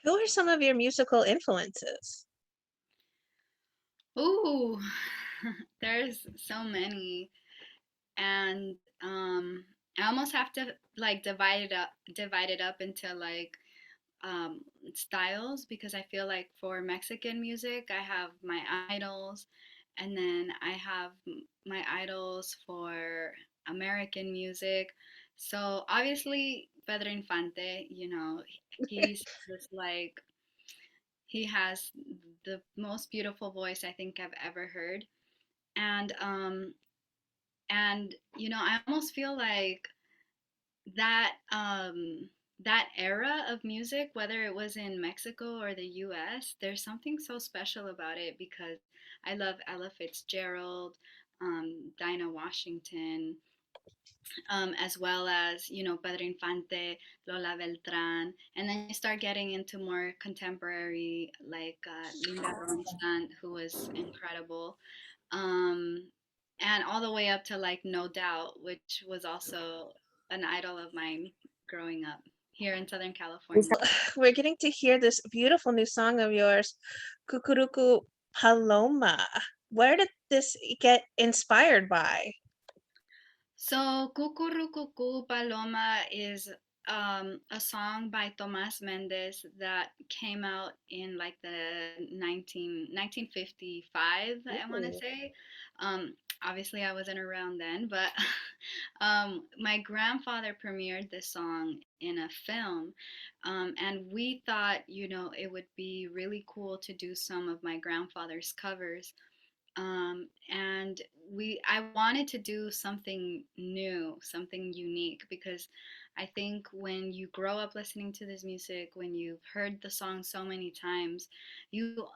Who are some of your musical influences? Ooh, there's so many, and I almost have to like divide it up into like um, styles because I feel like for Mexican music, I have my idols, and then I have my idols for American music. So obviously, Pedro Infante, he's just like he has the most beautiful voice I think I've ever heard. And I almost feel like that that era of music, whether it was in Mexico or the US, there's something so special about it because I love Ella Fitzgerald, Dinah Washington, as well as Pedro Infante, Lola Beltran, and then you start getting into more contemporary like Linda Ronstadt, who was incredible, um, and all the way up to like No Doubt, which was also an idol of mine growing up here in Southern California. We're getting to hear this beautiful new song of yours, Cucurrucucú Paloma. Where did this get inspired by? So, Cucurrucucú Paloma is a song by Tomás Méndez that came out in like the 1955, I want to Ooh. say. Obviously, I wasn't around then, but my grandfather premiered this song in a film. And we thought, it would be really cool to do some of my grandfather's covers, and I wanted to do something new, something unique, because I think when you grow up listening to this music, when you've heard the song so many times, you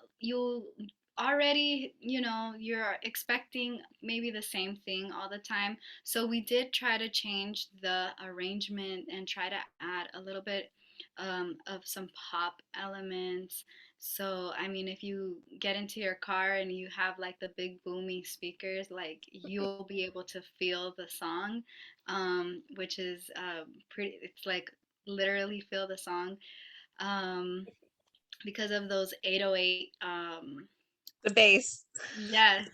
already, you're expecting maybe the same thing all the time. So we did try to change the arrangement and try to add a little bit of some pop elements. So, I mean, if you get into your car and you have like the big booming speakers, like you'll be able to feel the song, which is pretty, it's like literally feel the song, um, because of those 808. The bass. Yes.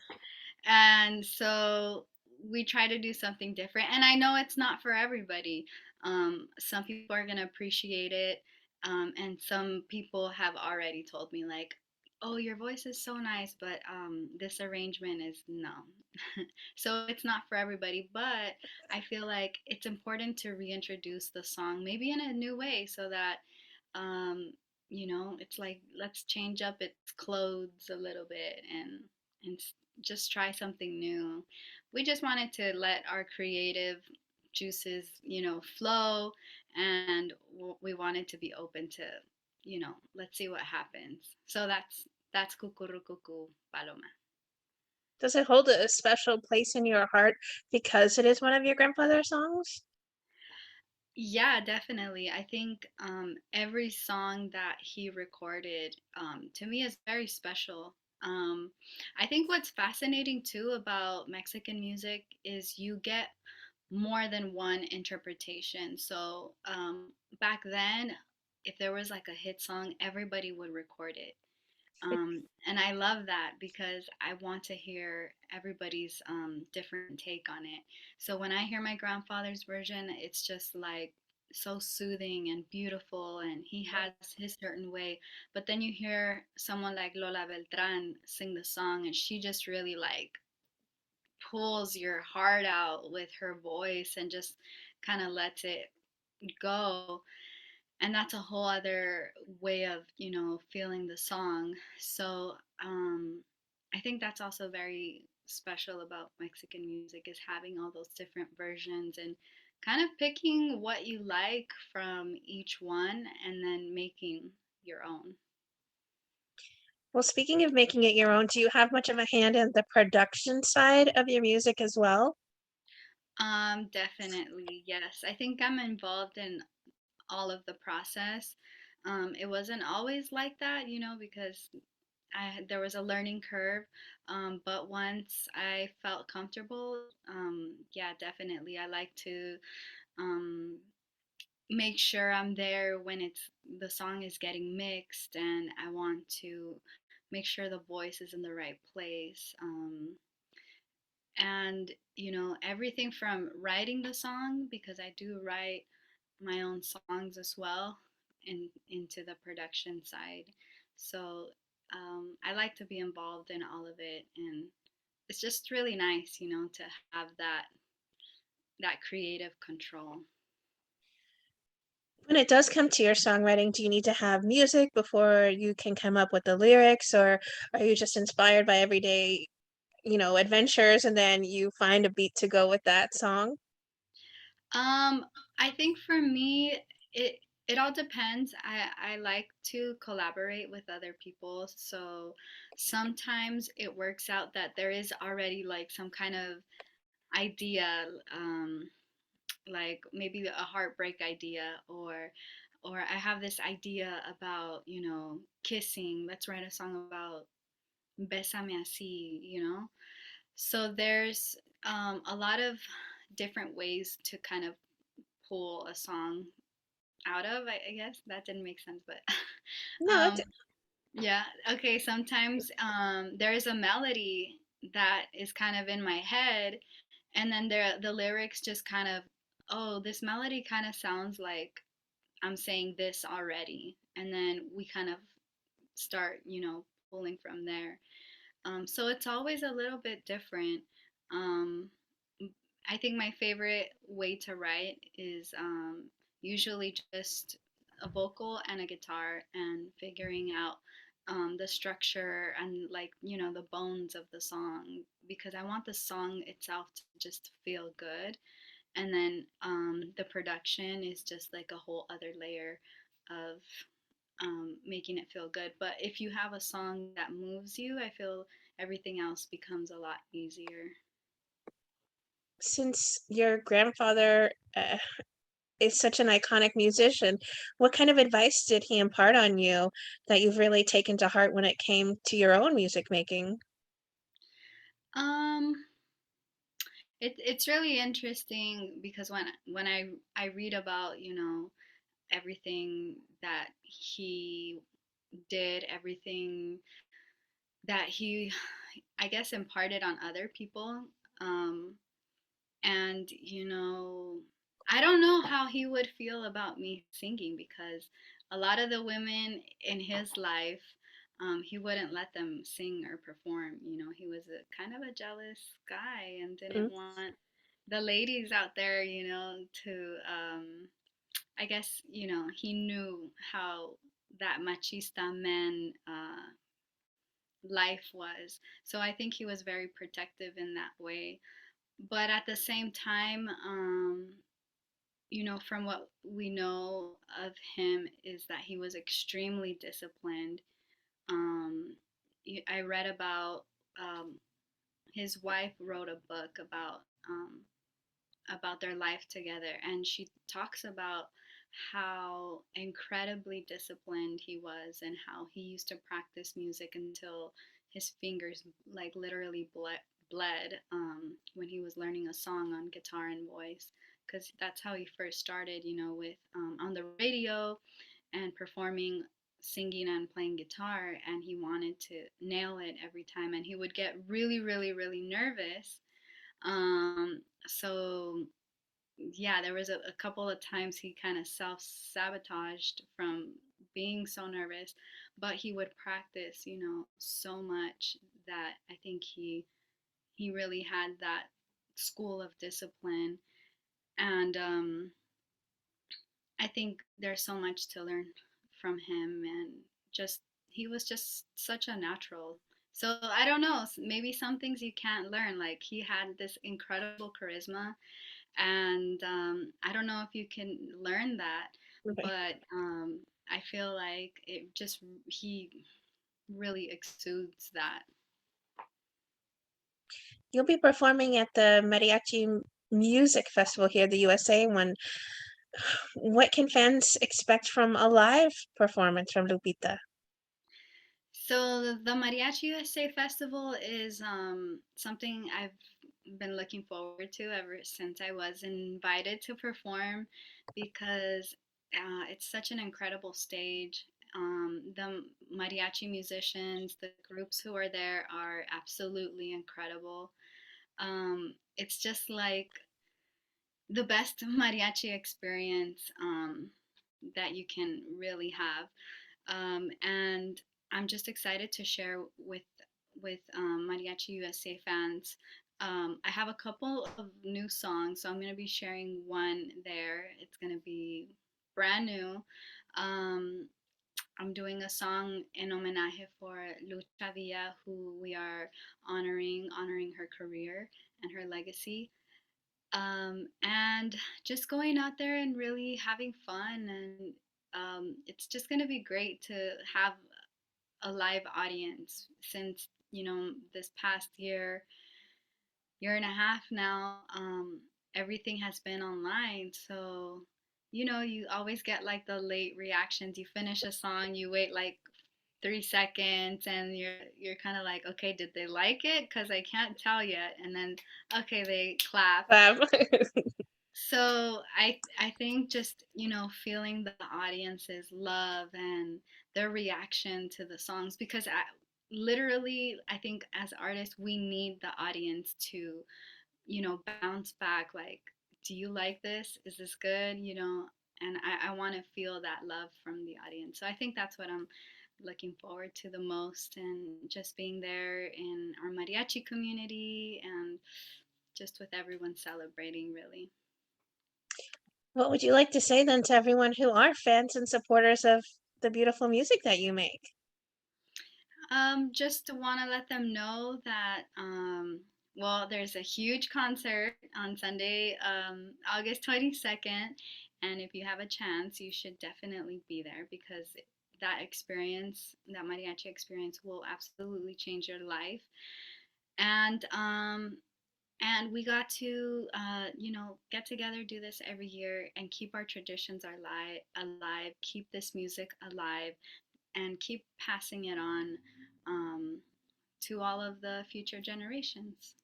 And so we try to do something different. And I know it's not for everybody. Some people are going to appreciate it. And some people have already told me, like, oh, your voice is so nice, but this arrangement is no. So it's not for everybody. But I feel like it's important to reintroduce the song, maybe in a new way, so that. Um, it's like let's change up its clothes a little bit and just try something new. We just wanted to let our creative juices, flow, and we wanted to be open to, let's see what happens. So that's Cucurrucucú Paloma. Does it hold a special place in your heart because it is one of your grandfather's songs? Yeah, definitely. I think every song that he recorded to me is very special. Um, I think what's fascinating too about Mexican music is you get more than one interpretation. So back then, if there was like a hit song, everybody would record it. And I love that because I want to hear everybody's different take on it. So when I hear my grandfather's version, it's just like so soothing and beautiful, and he has his certain way. But then you hear someone like Lola Beltran sing the song, and she just really like pulls your heart out with her voice and just kind of lets it go, and that's a whole other way of feeling the song. So I think that's also very special about Mexican music, is having all those different versions and kind of picking what you like from each one and then making your own. Well, speaking of making it your own, do you have much of a hand in the production side of your music as well? Definitely, yes. I think I'm involved in all of the process. It wasn't always like that, because there was a learning curve. But once I felt comfortable, yeah, definitely. I like to, um, make sure I'm there when the song is getting mixed, and I want to make sure the voice is in the right place. And everything from writing the song, because I do write my own songs as well, into the production side. So I like to be involved in all of it, and it's just really nice, to have that creative control. When it does come to your songwriting, do you need to have music before you can come up with the lyrics, or are you just inspired by everyday, adventures and then you find a beat to go with that song? Um, I think for me, it it all depends. I like to collaborate with other people, so sometimes it works out that there is already like some kind of idea, like maybe a heartbreak idea, or I have this idea about, kissing. Let's write a song about Bésame así, So there's a lot of different ways to kind of pull a song out of. I guess that didn't make sense, but No, um, yeah. Okay. Sometimes there is a melody that is kind of in my head, and then the lyrics just kind of, oh, this melody kind of sounds like I'm saying this already, and then we kind of start, pulling from there. So it's always a little bit different. Um, I think my favorite way to write is usually just a vocal and a guitar, and figuring out the structure and, like, the bones of the song, because I want the song itself to just feel good. And then the production is just like a whole other layer of making it feel good. But if you have a song that moves you, I feel everything else becomes a lot easier. since your grandfather is such an iconic musician, what kind of advice did he impart on you that you've really taken to heart when it came to your own music making? Um, it's really interesting, because when I read about, everything that he did, everything that he, I guess, imparted on other people. Um, and I don't know how he would feel about me singing, because a lot of the women in his life, he wouldn't let them sing or perform. He was a kind of a jealous guy, and Mm. didn't want the ladies out there, to I guess, he knew how that machista man life was. So I think he was very protective in that way. But at the same time, from what we know of him, is that he was extremely disciplined. Um, I read about, um, his wife wrote a book about their life together, and she talks about how incredibly disciplined he was, and how he used to practice music until his fingers, like, literally bled, when he was learning a song on guitar and voice, because that's how he first started, with, on the radio and performing, singing and playing guitar, and he wanted to nail it every time, and he would get really, really, really nervous. So yeah, there was a couple of times he kind of self sabotaged from being so nervous, but he would practice, so much, that I think he really had that school of discipline. And I think there's so much to learn from him, and just he was just such a natural. So I don't know, maybe some things you can't learn. Like, he had this incredible charisma, and I don't know if you can learn that, Okay. but I feel like it just he really exudes that. You'll be performing at the Music Festival here in the USA. What can fans expect from a live performance from Lupita? So the Mariachi USA Festival is something I've been looking forward to ever since I was invited to perform, because It's such an incredible stage. The mariachi musicians, the groups who are there are absolutely incredible. It's just like the best mariachi experience that you can really have. And I'm just excited to share with Mariachi USA fans. I have a couple of new songs, so I'm going to be sharing one there. It's going to be brand new. Um, I'm doing a song in homenaje for Lucha Villa, who we are honoring her career and her legacy. And just going out there and really having fun, and it's just going to be great to have a live audience since this past year and a half now. Everything has been online, so you always get like the late reactions. You finish a song, you wait like 3 seconds, and you're kind of like, okay, did they like it? Because I can't tell yet. And then, okay, they clap. Wow. So I think just feeling the audience's love and their reaction to the songs, because literally I think as artists we need the audience to bounce back, like, do you like this? Is this good? And I want to feel that love from the audience. So I think that's what I'm looking forward to the most, and just being there in our mariachi community and just with everyone celebrating, really. What would you like to say then to everyone who are fans and supporters of the beautiful music that you make? Just want to let them know that, well, there's a huge concert on Sunday, August 22nd. And if you have a chance, you should definitely be there, because that experience, that mariachi experience, will absolutely change your life. And, we got to, get together, do this every year, and keep our traditions alive, keep this music alive, and keep passing it on, to all of the future generations.